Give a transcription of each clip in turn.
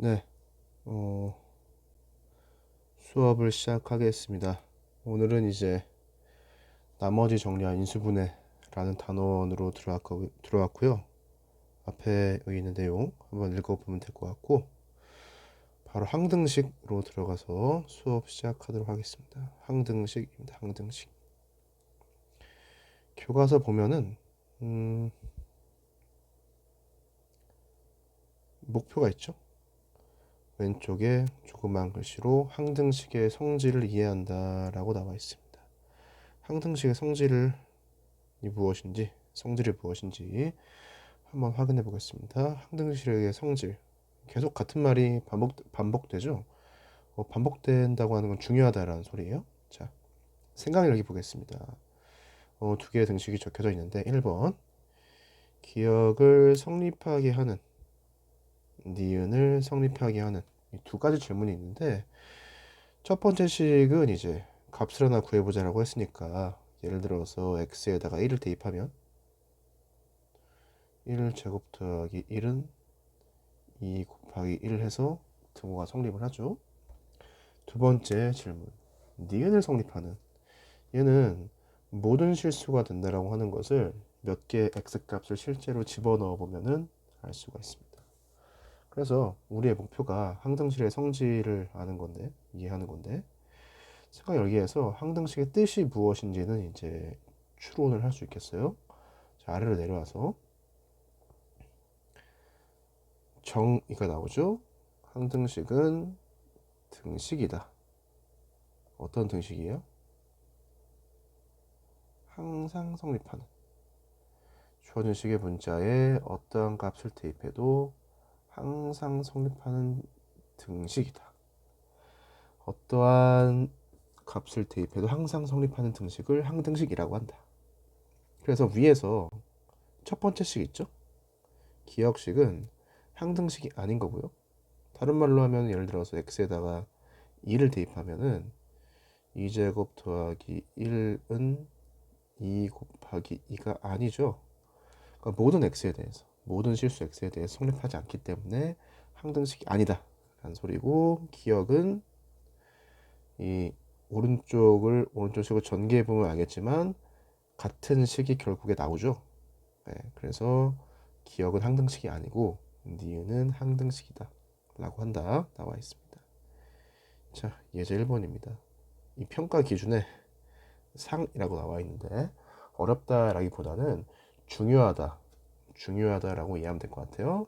네, 수업을 시작하겠습니다. 오늘은 이제 나머지 정리한 인수분해라는 단원으로 들어왔고요. 앞에 여기 있는 내용 한번 읽어보면 될 것 같고, 바로 항등식으로 들어가서 수업 시작하도록 하겠습니다. 항등식입니다. 항등식. 교과서 보면은 목표가 있죠. 왼쪽에 조그만 글씨로 항등식의 성질을 이해한다라고 나와 있습니다. 항등식의 성질이 무엇인지 한번 확인해 보겠습니다. 항등식의 성질. 계속 같은 말이 반복되죠. 반복된다고 하는 건 중요하다라는 소리예요. 자, 생각일기 보겠습니다. 두 개의 등식이 적혀져 있는데 1번 기억을 성립하게 하는, 니은을 성립하게 하는, 이 두 가지 질문이 있는데, 첫 번째 식은 이제 값을 하나 구해보자라고 했으니까, 예를 들어서 x에다가 1을 대입하면 1 제곱 더하기 1은 2 곱하기 1 해서 등호가 성립을 하죠. 두 번째 질문, 니은을 성립하는, 얘는 모든 실수가 된다라고 하는 것을 몇 개의 x값을 실제로 집어넣어 보면은 알 수가 있습니다. 그래서 우리의 목표가 항등식의 성질을 아는 건데, 이해하는 건데, 생각 여기에서 항등식의 뜻이 무엇인지는 이제 추론을 할 수 있겠어요. 자, 아래로 내려와서 정의가 나오죠. 항등식은 등식이다. 어떤 등식이에요? 항상 성립하는, 주어진 식의 문자에 어떠한 값을 대입해도 항상 성립하는 등식이다. 어떠한 값을 대입해도 항상 성립하는 등식을 항등식이라고 한다. 그래서 위에서 첫 번째 식 있죠? 기억식은 항등식이 아닌 거고요. 다른 말로 하면 예를 들어서 x에다가 2를 대입하면은 2제곱 더하기 1은 2 곱하기 2가 아니죠. 그러니까 모든 실수 x에 대해서 성립하지 않기 때문에 항등식이 아니다 라는 소리고, 기억은 이 오른쪽 식으로 전개해 보면 알겠지만 같은 식이 결국에 나오죠. 네, 그래서 기억은 항등식이 아니고 니은은 항등식이다 라고 한다 나와 있습니다. 자, 예제 1번입니다. 이 평가 기준에 상이라고 나와 있는데, 어렵다라기보다는 중요하다라고 이해하면 될 것 같아요.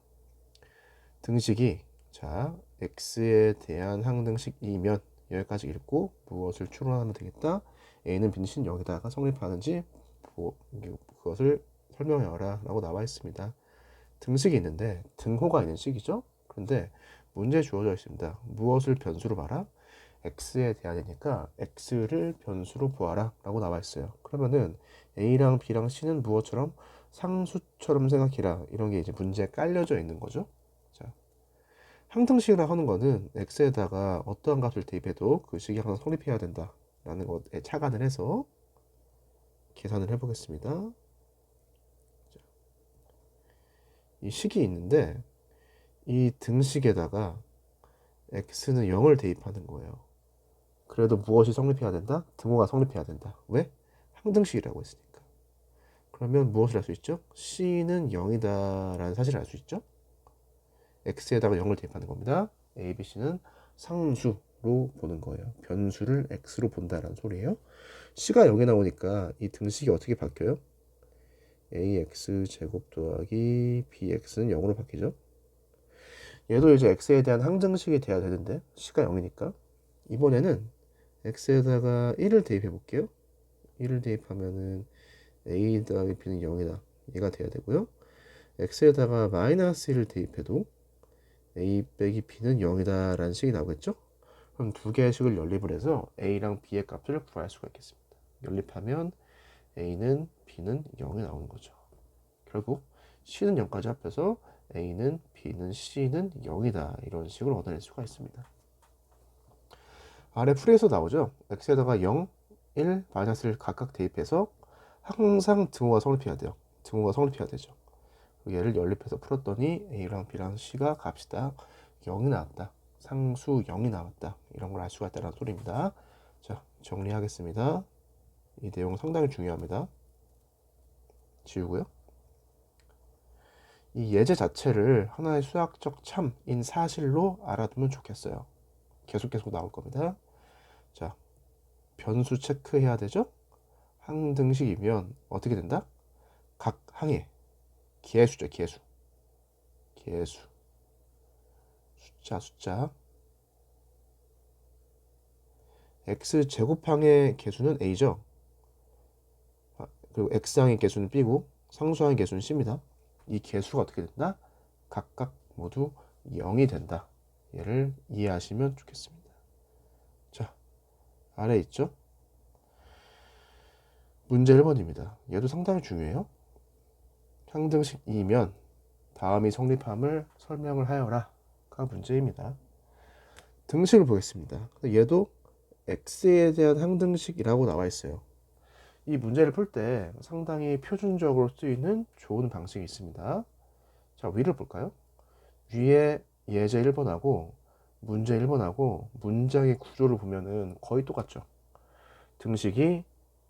등식이, 자, x에 대한 항등식이면 여기까지 읽고 무엇을 추론하면 되겠다. a는 빈신 여기다가 성립하는지 그것을 설명해라 라고 나와 있습니다. 등식이 있는데 등호가 있는 식이죠. 그런데 문제에 주어져 있습니다. 무엇을 변수로 봐라? x에 대하니까 x를 변수로 보아라 라고 나와 있어요. 그러면은 a랑 b랑 c는 무엇처럼? 상수처럼 생각해라, 이런 게 이제 문제에 깔려져 있는 거죠. 자, 항등식이라 하는 거는 x에다가 어떠한 값을 대입해도 그 식이 항상 성립해야 된다 라는 것에 착안을 해서 계산을 해보겠습니다. 이 식이 있는데 이 등식에다가 x는 0을 대입하는 거예요. 그래도 무엇이 성립해야 된다? 등호가 성립해야 된다. 왜? 항등식이라고 했으니까. 그러면 무엇을 알 수 있죠? c는 0이다 라는 사실을 알 수 있죠. x에다가 0을 대입하는 겁니다. a, b, c는 상수로 보는 거예요. 변수를 x로 본다라는 소리예요. c가 0이 나오니까 이 등식이 어떻게 바뀌어요? ax 제곱 더하기 bx는 0으로 바뀌죠. 얘도 이제 x에 대한 항등식이 돼야 되는데 c가 0이니까 이번에는 x에다가 1을 대입해 볼게요. 1을 대입하면은 a 더하기 b는 0이다. 얘가 돼야 되고요. x에다가 마이너스 1을 대입해도 a 빼기 b는 0이다 라는 식이 나오겠죠. 그럼 두 개의 식을 연립을 해서 a랑 b의 값을 구할 수가 있겠습니다. 연립하면 a는 b는 0이 나오는 거죠. 결국 c는 0까지 합해서 a는 b는 c는 0이다 이런 식으로 얻어낼 수가 있습니다. 아래 풀이에서 나오죠. x에다가 0, 1, 마이너스를 각각 대입해서 항상 등호가 성립해야 돼요. 등호가 성립해야 되죠. 얘를 연립해서 풀었더니 a랑 b랑 c가 값이다. 0이 나왔다. 상수 0이 나왔다. 이런 걸 알 수가 있다는 소리입니다. 자, 정리하겠습니다. 이 내용 상당히 중요합니다. 지우고요. 이 예제 자체를 하나의 수학적 참인 사실로 알아두면 좋겠어요. 계속 나올 겁니다. 자, 변수 체크해야 되죠? 항등식이면 어떻게 된다? 각 항에 개수죠, 개수. 숫자. x 제곱항의 개수는 a죠. 그리고 x항의 개수는 b고 상수항의 개수는 c입니다. 이 개수가 어떻게 된다? 각각 모두 0이 된다. 얘를 이해하시면 좋겠습니다. 자, 아래 있죠? 문제 1번입니다. 얘도 상당히 중요해요. 항등식이면 다음이 성립함을 설명을 하여라가 문제입니다. 등식을 보겠습니다. 얘도 x에 대한 항등식이라고 나와 있어요. 이 문제를 풀 때 상당히 표준적으로 쓰이는 좋은 방식이 있습니다. 자, 위를 볼까요? 위에 예제 1번하고 문제 1번하고 문장의 구조를 보면은 거의 똑같죠. 등식이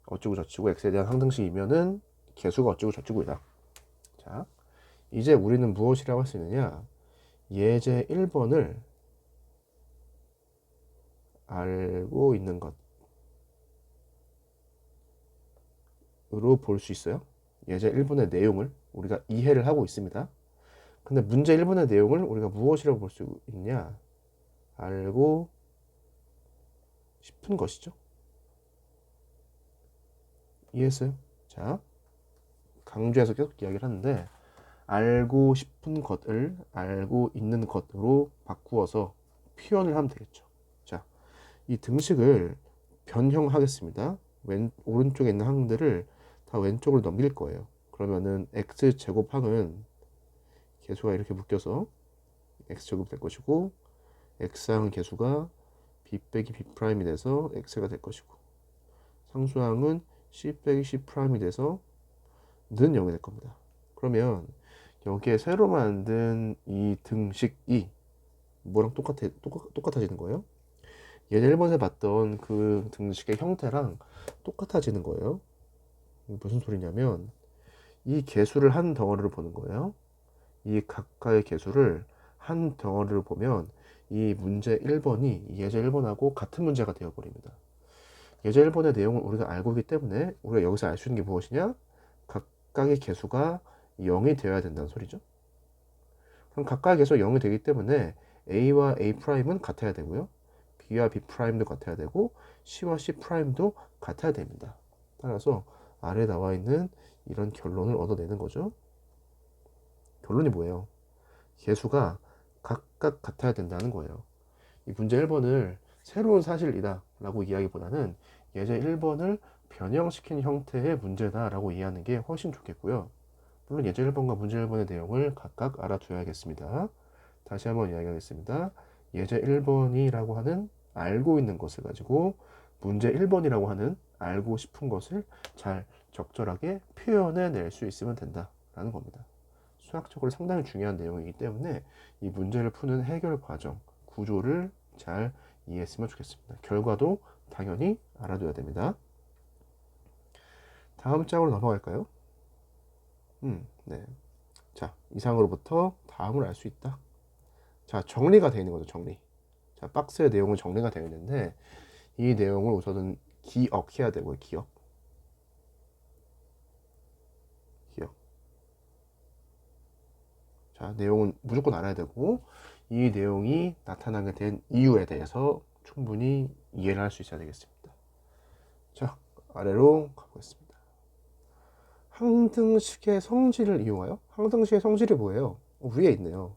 어쩌고 저쩌고 x에 대한 항등식이면은 개수가 어쩌고 저쩌고이다. 자, 이제 우리는 무엇이라고 할 수 있느냐? 예제 1번을 알고 있는 것으로 볼 수 있어요. 예제 1번의 내용을 우리가 이해를 하고 있습니다. 근데 문제 1번의 내용을 우리가 무엇이라고 볼 수 있냐? 알고 싶은 것이죠. 이해했어요? 자, 강조해서 계속 이야기를 하는데 알고 싶은 것을 알고 있는 것으로 바꾸어서 표현을 하면 되겠죠. 자, 이 등식을 변형하겠습니다. 오른쪽에 있는 항들을 다 왼쪽으로 넘길 거예요. 그러면은 x제곱항은 개수가 이렇게 묶여서 x제곱 될 것이고 x항 개수가 b 빼기 b'이 돼서 x가 될 것이고 상수항은 c 빼기 c'이 돼서 는 0이 될 겁니다. 그러면 여기에 새로 만든 이 등식이 뭐랑 똑같아지는 거예요? 예제 1번에 봤던 그 등식의 형태랑 똑같아지는 거예요. 무슨 소리냐면 이 개수를 한 덩어리로 보는 거예요. 이 각각의 개수를 한 덩어리로 보면 이 문제 1번이 예제 1번하고 같은 문제가 되어버립니다. 예제 1번의 내용을 우리가 알고 있기 때문에 우리가 여기서 알 수 있는 게 무엇이냐? 각각의 개수가 0이 되어야 된다는 소리죠. 그럼 각각의 개수가 0이 되기 때문에 A와 A'은 같아야 되고요. B와 B'도 같아야 되고 C와 C'도 같아야 됩니다. 따라서 아래에 나와 있는 이런 결론을 얻어내는 거죠. 결론이 뭐예요? 개수가 각각 같아야 된다는 거예요. 이 문제 1번을 새로운 사실이다 라고 이야기보다는 예제 1번을 변형시킨 형태의 문제다 라고 이해하는 게 훨씬 좋겠고요. 물론 예제 1번과 문제 1번의 내용을 각각 알아두어야겠습니다. 다시 한번 이야기하겠습니다. 예제 1번이라고 하는 알고 있는 것을 가지고 문제 1번이라고 하는 알고 싶은 것을 잘 적절하게 표현해 낼 수 있으면 된다라는 겁니다. 수학적으로 상당히 중요한 내용이기 때문에 이 문제를 푸는 해결 과정, 구조를 잘 이해했으면 좋겠습니다. 결과도 당연히 알아둬야 됩니다. 다음 장으로 넘어갈까요? 네. 자, 이상으로부터 다음을 알 수 있다. 자, 정리가 되어 있는 거죠, 정리. 자, 박스의 내용은 정리가 되어 있는데 이 내용을 우선은 기억해야 되고요, 기억. 자, 내용은 무조건 알아야 되고 이 내용이 나타나게 된 이유에 대해서 충분히 이해를 할 수 있어야 되겠습니다. 자, 아래로 가보겠습니다. 항등식의 성질을 이용하여? 항등식의 성질이 뭐예요? 위에 있네요.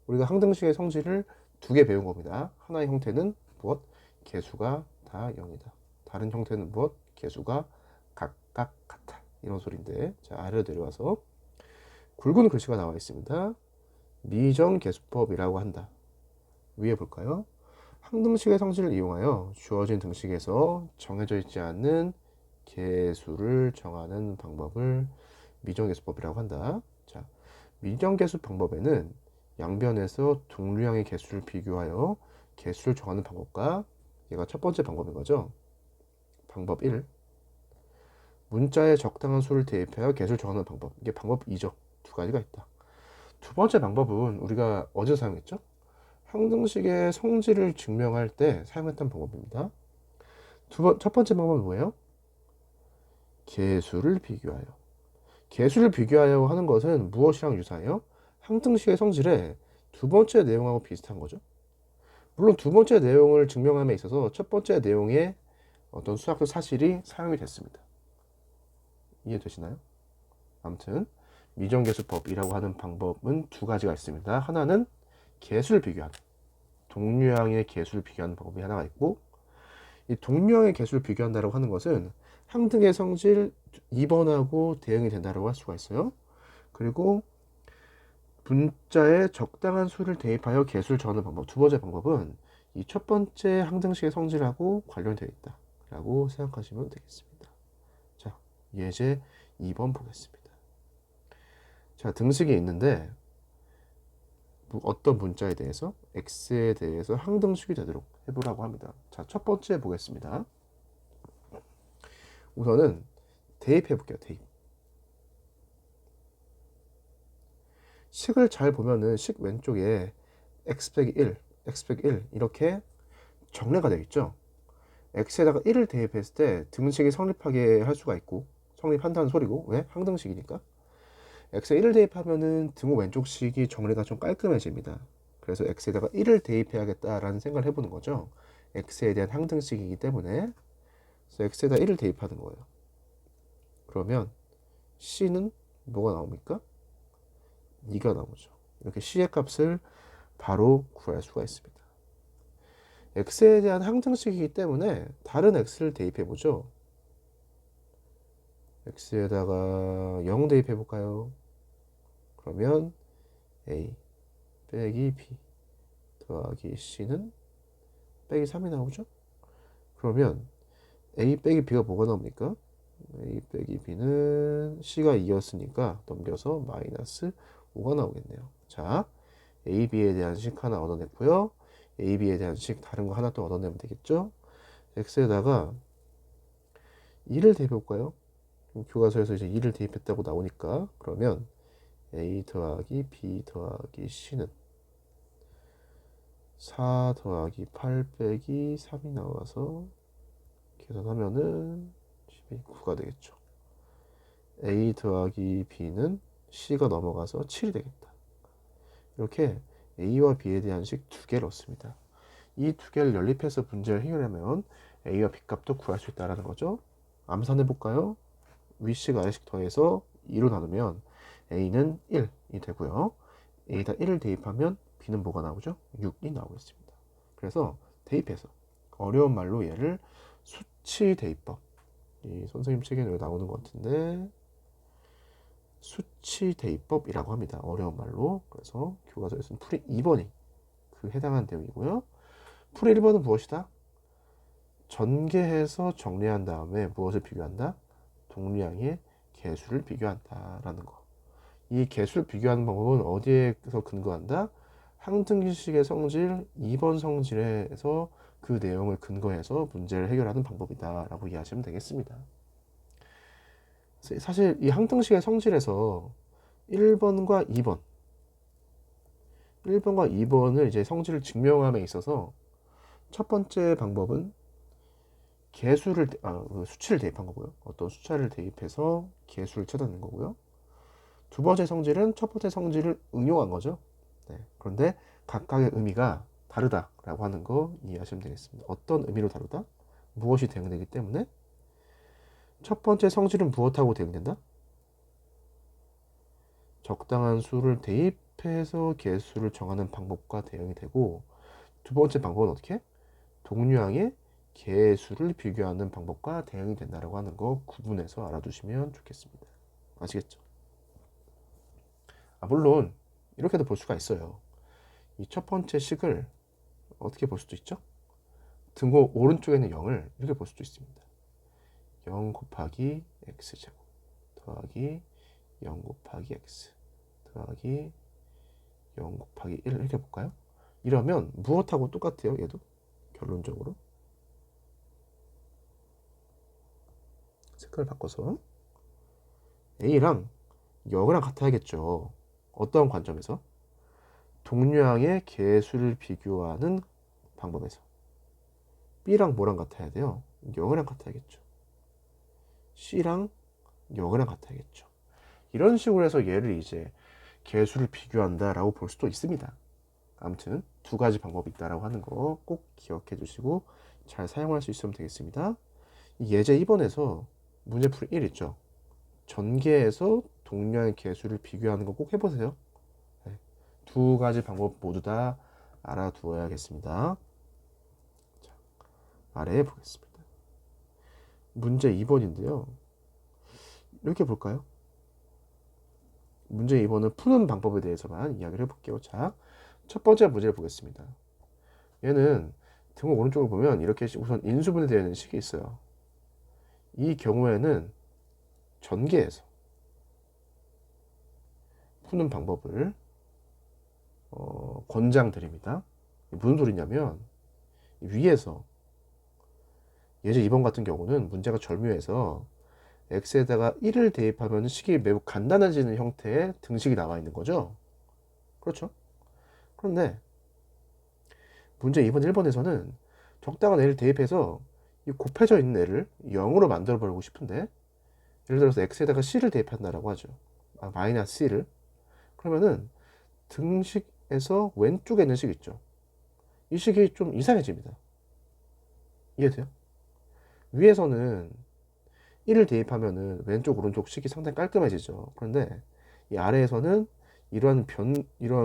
우리가 항등식의 성질을 두 개 배운 겁니다. 하나의 형태는 무엇? 개수가 다 0이다. 다른 형태는 무엇? 개수가 각각 같아. 이런 소리인데, 자, 아래로 내려와서 굵은 글씨가 나와 있습니다. 미정계수법이라고 한다. 위에 볼까요? 항등식의 성질을 이용하여 주어진 등식에서 정해져 있지 않는 개수를 정하는 방법을 미정계수법이라고 한다. 자, 미정계수 방법에는 양변에서 동류항의 개수를 비교하여 개수를 정하는 방법과 얘가 첫 번째 방법인 거죠. 방법 1. 문자에 적당한 수를 대입하여 개수를 정하는 방법. 이게 방법 2죠. 두 가지가 있다. 두 번째 방법은 우리가 어디서 사용했죠? 항등식의 성질을 증명할 때 사용했던 방법입니다. 첫 번째 방법은 뭐예요? 개수를 비교하여. 개수를 비교하여 하는 것은 무엇이랑 유사해요? 항등식의 성질의 두 번째 내용하고 비슷한 거죠. 물론 두 번째 내용을 증명함에 있어서 첫 번째 내용의 어떤 수학적 사실이 사용이 됐습니다. 이해되시나요? 아무튼 미정계수법이라고 하는 방법은 두 가지가 있습니다. 하나는 개수를 비교하는, 동류항의 개수를 비교하는 방법이 하나가 있고, 이 동류항의 개수를 비교한다고 하는 것은 항등의 성질 2번하고 대응이 된다고 할 수가 있어요. 그리고 문자에 적당한 수를 대입하여 개수를 정하는 방법, 두 번째 방법은 이 첫 번째 항등식의 성질하고 관련되어 있다 라고 생각하시면 되겠습니다. 자, 예제 2번 보겠습니다. 자, 등식이 있는데 어떤 문자에 대해서 x에 대해서 항등식이 되도록 해보라고 합니다. 자, 첫 번째 보겠습니다. 우선은 대입해 볼게요. 대입. 식을 잘 보면은 식 왼쪽에 x-1, x-1 이렇게 정례가 되어 있죠. x에다가 1을 대입했을 때 등식이 성립하게 할 수가 있고, 성립한다는 소리고, 왜? 항등식이니까. x에 1을 대입하면은 등호 왼쪽 식이 정례가 좀 깔끔해집니다. 그래서 x에다가 1을 대입해야겠다라는 생각을 해보는 거죠. x에 대한 항등식이기 때문에. 그래서 x에다 1을 대입하는 거예요. 그러면 c는 뭐가 나옵니까? 2가 나오죠. 이렇게 c의 값을 바로 구할 수가 있습니다. x에 대한 항등식이기 때문에 다른 x를 대입해보죠. x에다가 0 대입해볼까요? 그러면 a 빼기 b 더하기 c는 빼기 3이 나오죠? 그러면 a 빼기 b가 뭐가 나옵니까? a 빼기 b는 c가 2였으니까 넘겨서 마이너스 5가 나오겠네요. 자, a, b에 대한 식 하나 얻어냈고요. a, b에 대한 식 다른 거 하나 또 얻어내면 되겠죠? x에다가 2를 대입해볼까요? 교과서에서 이제 2를 대입했다고 나오니까 그러면 a 더하기 b 더하기 c는 4 더하기 8 빼기 3이 나와서 계산하면은 9가 되겠죠. a 더하기 b는 c가 넘어가서 7이 되겠다. 이렇게 a와 b에 대한 식 두 개를 얻습니다. 이 두 개를 연립해서 문제를 해결하면 a와 b 값도 구할 수 있다는 거죠. 암산해 볼까요? 위식 아래식 더해서 2로 나누면 a는 1이 되고요. a에다 1을 대입하면 b는 뭐가 나오죠? 6이 나오겠습니다. 그래서 대입해서 어려운 말로 얘를 수치 대입법, 이 선생님 책에 나오는 것 같은데 수치 대입법이라고 합니다. 어려운 말로. 그래서 교과서에서는 풀이 2번이 그 해당한 내용이고요. 풀이 1번은 무엇이다? 전개해서 정리한 다음에 무엇을 비교한다? 동류항의 개수를 비교한다라는 거. 이 개수를 비교하는 방법은 어디에서 근거한다? 항등식의 성질 2번 성질에서 그 내용을 근거해서 문제를 해결하는 방법이다 라고 이해하시면 되겠습니다. 사실 이 항등식의 성질에서 1번과 2번 1번과 2번을 이제 성질을 증명함에 있어서 첫 번째 방법은 수치를 대입한 거고요. 어떤 숫자를 대입해서 개수를 찾아낸 거고요. 두 번째 성질은 첫 번째 성질을 응용한 거죠. 네. 그런데 각각의 의미가 다르다라고 하는 거 이해하시면 되겠습니다. 어떤 의미로 다르다? 무엇이 대응되기 때문에 첫 번째 성질은 무엇하고 대응된다? 적당한 수를 대입해서 개수를 정하는 방법과 대응이 되고 두 번째 방법은 어떻게? 동류항의 개수를 비교하는 방법과 대응이 된다라고 하는 거 구분해서 알아두시면 좋겠습니다. 아시겠죠? 물론 이렇게도 볼 수가 있어요. 이 첫 번째 식을 어떻게 볼 수도 있죠? 등호 오른쪽에 있는 0을 이렇게 볼 수도 있습니다. 0 곱하기 x제곱 더하기 0 곱하기 x 더하기 0 곱하기 1 이렇게 볼까요? 이러면 무엇하고 똑같아요? 얘도 결론적으로 색깔을 바꿔서 A랑 0이랑 같아야겠죠. 어떤 관점에서? 동류항의 개수를 비교하는 방법에서. B랑 뭐랑 같아야 돼요? 0이랑 같아야겠죠. C랑 0이랑 같아야겠죠. 이런 식으로 해서 얘를 이제 개수를 비교한다라고 볼 수도 있습니다. 아무튼 두 가지 방법이 있다라고 하는 거 꼭 기억해 주시고 잘 사용할 수 있으면 되겠습니다. 예제 2번에서 문제풀이 1 있죠. 전개에서 동류의 개수를 비교하는 거 꼭 해보세요. 네. 두 가지 방법 모두 다 알아두어야겠습니다. 자, 아래에 보겠습니다. 문제 2번인데요. 이렇게 볼까요? 문제 2번은 푸는 방법에 대해서만 이야기를 해볼게요. 자, 첫 번째 문제를 보겠습니다. 얘는 등호 오른쪽을 보면 이렇게 우선 인수분해 되어 있는 식이 있어요. 이 경우에는 전개에서 푸는 방법을 권장드립니다. 무슨 소리냐면 위에서 예제 2번 같은 경우는 문제가 절묘해서 x에다가 1을 대입하면 식이 매우 간단해지는 형태의 등식이 나와 있는 거죠. 그렇죠? 그런데 문제 2번 1번에서는 적당한 애를 대입해서 이 곱해져 있는 애를 0으로 만들어 버리고 싶은데 예를 들어서 x에다가 c를 대입한다라고 하죠. 마이너스 c를. 그러면은 등식에서 왼쪽에 있는 식 있죠. 이 식이 좀 이상해집니다. 이해돼요? 위에서는 1을 대입하면은 왼쪽 오른쪽 식이 상당히 깔끔해지죠. 그런데 이 아래에서는 이러한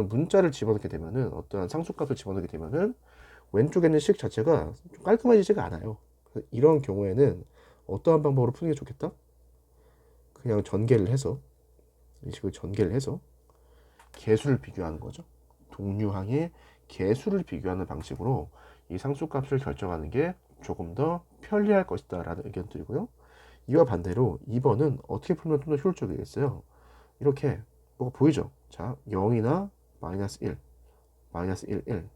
문자를 집어넣게 되면은 어떠한 상수값을 집어넣게 되면은 왼쪽에 있는 식 자체가 좀 깔끔해지지가 않아요. 이런 경우에는 어떠한 방법으로 푸는 게 좋겠다? 그냥 전개를 해서 이 식을 전개를 해서 개수를 비교하는 거죠. 동류항의 개수를 비교하는 방식으로 이 상수값을 결정하는 게 조금 더 편리할 것이다 라는 의견 드리고요. 이와 반대로 2번은 어떻게 풀면 좀 더 효율적이겠어요? 이렇게 뭐가 보이죠? 자, 0이나 마이너스 1, 마이너스 1, 1,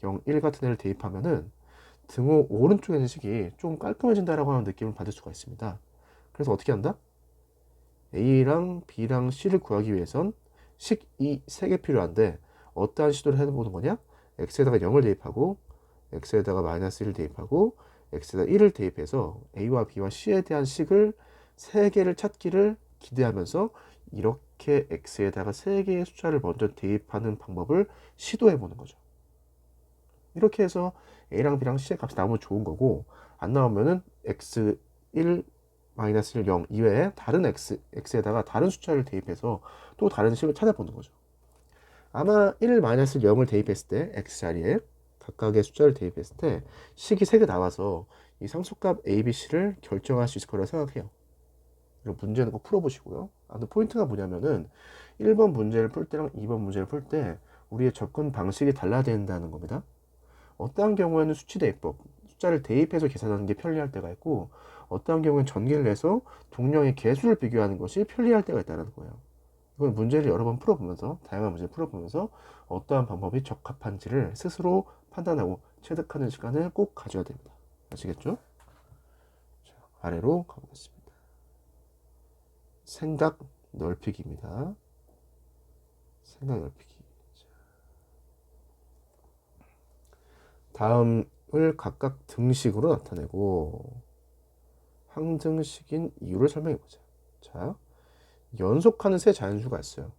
0, 1 같은 애를 대입하면은 등호 오른쪽에 있는 식이 좀 깔끔해진다라고 하는 느낌을 받을 수가 있습니다. 그래서 어떻게 한다? A랑 B랑 C를 구하기 위해선 식 이 3개 필요한데 어떠한 시도를 해보는 거냐? X에다가 0을 대입하고 X에다가 마이너스 1을 대입하고 X에다 1을 대입해서 A와 B와 C에 대한 식을 3개를 찾기를 기대하면서 이렇게 X에다가 3개의 숫자를 먼저 대입하는 방법을 시도해 보는 거죠. 이렇게 해서 A랑 B랑 C의 값이 나오면 좋은 거고 안 나오면은 X1 마이너스 1, 0 이외에 다른 x에다가 다른 숫자를 대입해서 또 다른 식을 찾아보는 거죠. 아마 1 마이너스 0을 대입했을 때 x 자리에 각각의 숫자를 대입했을 때 식이 3개 나와서 이 상수값 a, b, c를 결정할 수 있을 거라고 생각해요. 그리고 문제는 꼭 풀어보시고요. 근데 포인트가 뭐냐면은 1번 문제를 풀 때랑 2번 문제를 풀 때 우리의 접근 방식이 달라야 된다는 겁니다. 어떠한 경우에는 수치 대입법, 숫자를 대입해서 계산하는 게 편리할 때가 있고 어떠한 경우에는 전개를 해서 동량의 개수를 비교하는 것이 편리할 때가 있다는 거예요. 이건 문제를 여러 번 풀어보면서 다양한 문제를 풀어보면서 어떠한 방법이 적합한지를 스스로 판단하고 체득하는 시간을 꼭 가져야 됩니다. 아시겠죠? 자, 아래로 가보겠습니다. 생각 넓히기입니다. 생각 넓히기. 다음을 각각 등식으로 나타내고 항등식인 이유를 설명해 보자. 자, 연속하는 세 자연수가 있어요.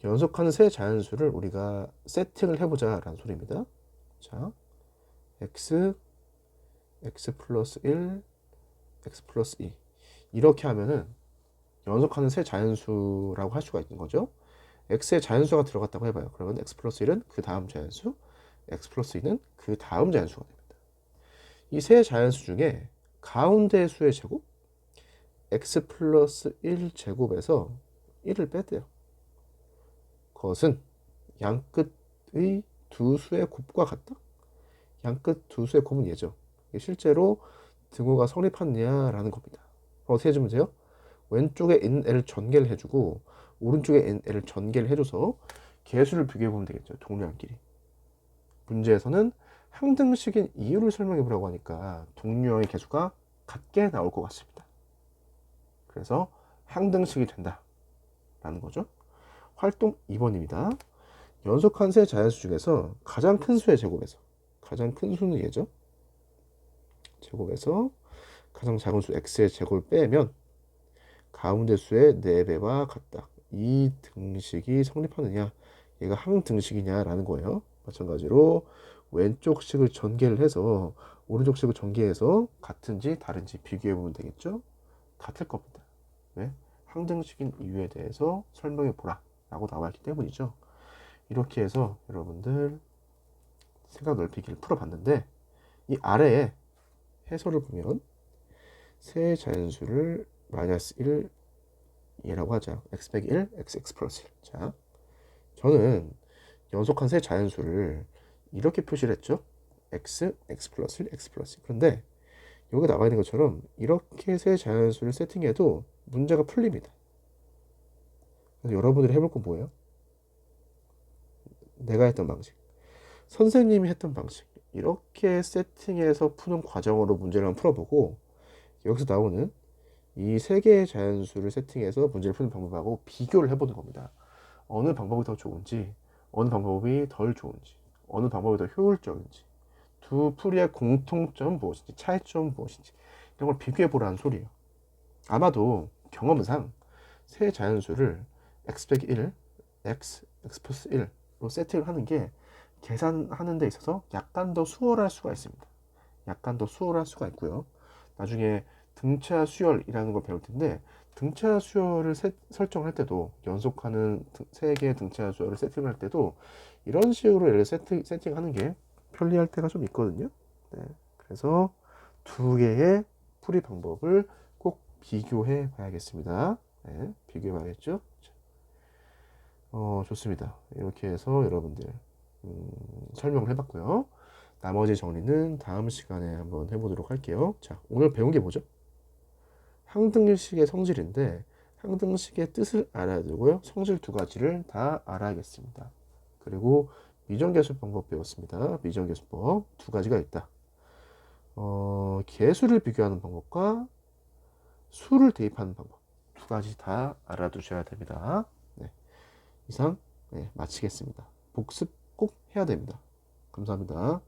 연속하는 세 자연수를 우리가 세팅을 해보자 라는 소리입니다. 자, x, x 플러스 1, x 플러스 2 이렇게 하면은 연속하는 세 자연수라고 할 수가 있는 거죠. x의 자연수가 들어갔다고 해봐요. 그러면 x 플러스 1은 그 다음 자연수, x 플러스 2는 그 다음 자연수가 됩니다. 이 세 자연수 중에 가운데 수의 제곱, x 플러스 1 제곱에서 1을 빼대요. 그것은 양끝의 두 수의 곱과 같다? 양끝 두 수의 곱은 얘죠. 실제로 등호가 성립하느냐라는 겁니다. 어떻게 해주면 돼요? 왼쪽에 있는 애를 전개를 해주고 오른쪽에 있는 애를 전개를 해줘서 개수를 비교해보면 되겠죠. 동류항끼리. 문제에서는 항등식인 이유를 설명해보라고 하니까 동류항의 개수가 같게 나올 것 같습니다. 그래서 항등식이 된다 라는 거죠. 활동 2번입니다. 연속한 세 자연수 중에서 가장 큰 수의 제곱에서, 가장 큰 수는 얘죠. 제곱에서 가장 작은 수 x의 제곱을 빼면 가운데 수의 4배와 같다. 이 등식이 성립하느냐, 얘가 항등식이냐 라는 거예요. 마찬가지로 왼쪽 식을 전개를 해서 오른쪽 식을 전개해서 같은지 다른지 비교해 보면 되겠죠. 같을 겁니다. 왜? 항등식인 이유에 대해서 설명해 보라 라고 나와 있기 때문이죠. 이렇게 해서 여러분들 생각 넓히기를 풀어봤는데, 이 아래에 해설을 보면 세 자연수를 마이너스 1 이라고 하자. x 빼기 1, x 플러스 1. 자, 저는 연속한 세 자연수를 이렇게 표시를 했죠. x 플러스 1, x 플러스 1. 그런데 여기 나와 있는 것처럼 이렇게 세 자연수를 세팅해도 문제가 풀립니다. 그래서 여러분들이 해볼 건 뭐예요? 내가 했던 방식, 선생님이 했던 방식, 이렇게 세팅해서 푸는 과정으로 문제를 한번 풀어보고, 여기서 나오는 이 세 개의 자연수를 세팅해서 문제를 푸는 방법하고 비교를 해보는 겁니다. 어느 방법이 더 좋은지, 어느 방법이 덜 좋은지, 어느 방법이 더 효율적인지, 두 풀이의 공통점은 무엇인지, 차이점은 무엇인지, 이런 걸 비교해 보라는 소리예요. 아마도 경험상 세 자연수를 x 빼기 1, x 플러스 1로 세팅을 하는 게 계산하는 데 있어서 약간 더 수월할 수가 있습니다. 약간 더 수월할 수가 있고요. 나중에 등차 수열이라는 걸 배울 텐데, 등차 수열을 설정할 때도, 연속하는 세 개의 등차 수열을 세팅할 때도 이런 식으로 얘를 세팅하는 게 편리할 때가 좀 있거든요. 네, 그래서 두 개의 풀이 방법을 꼭 비교해 봐야겠습니다. 네, 비교해 봐야겠죠. 좋습니다. 이렇게 해서 여러분들 설명을 해봤고요. 나머지 정리는 다음 시간에 한번 해보도록 할게요. 자, 오늘 배운 게 뭐죠? 항등식의 성질인데, 항등식의 뜻을 알아야 되고요. 성질 두 가지를 다 알아야겠습니다. 그리고 미정계수 방법 배웠습니다. 미정계수법 두 가지가 있다. 개수를 비교하는 방법과 수를 대입하는 방법, 두 가지 다 알아두셔야 됩니다. 네, 이상, 네, 마치겠습니다. 복습 꼭 해야 됩니다. 감사합니다.